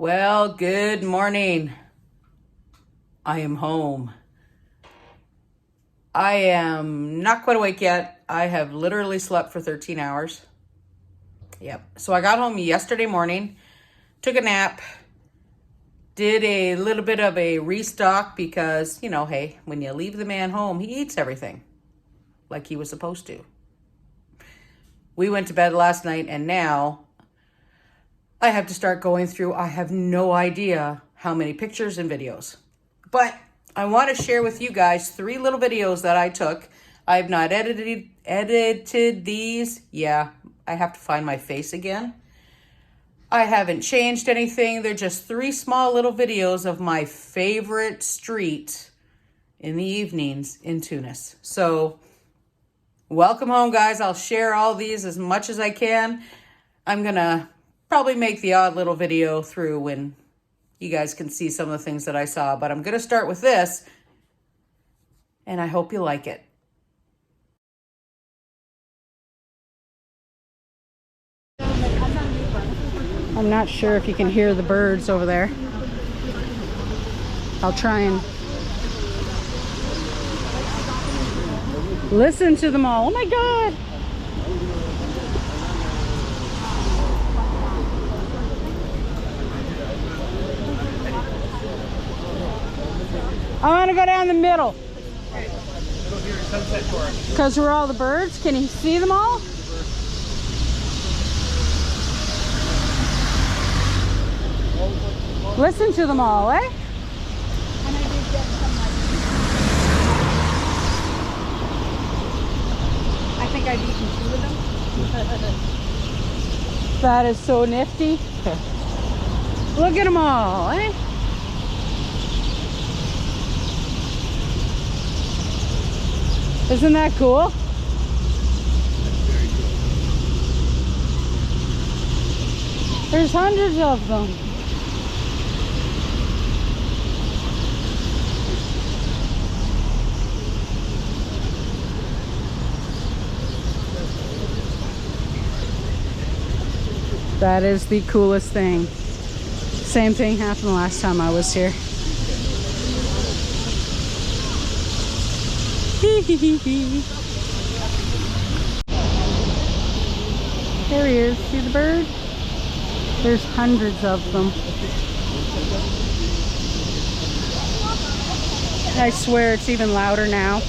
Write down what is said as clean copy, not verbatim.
Well, good morning. I am home. I am not quite awake yet. I have literally slept for 13 hours. Yep. So I got home yesterday morning, took a nap, did a little bit of a restock because, hey, when you leave the man home, he eats everything like he was supposed to. We went to bed last night and now I have to start going through. I have no idea how many pictures and videos, but I want to share with you guys 3 little videos that I took. I have not edited these. Yeah, I have to find my face again. I haven't changed anything. They're just 3 small little videos of my favorite street in the evenings in Tunis. So welcome home, guys. I'll share all these as much as I can. I'm going to probably make the odd little video through when you guys can see some of the things that I saw, but I'm going to start with this, and I hope you like it. I'm not sure if you can hear the birds over there. I'll try and listen to them all. Oh my God! I want to go down the middle. Because where are all the birds? Can you see them all? Listen to them all, eh? I think I've eaten 2 of them. That is so nifty. Look at them all, eh? Isn't that cool? There's hundreds of them. That is the coolest thing. Same thing happened last time I was here. There he is. See the bird? There's hundreds of them. I swear it's even louder now.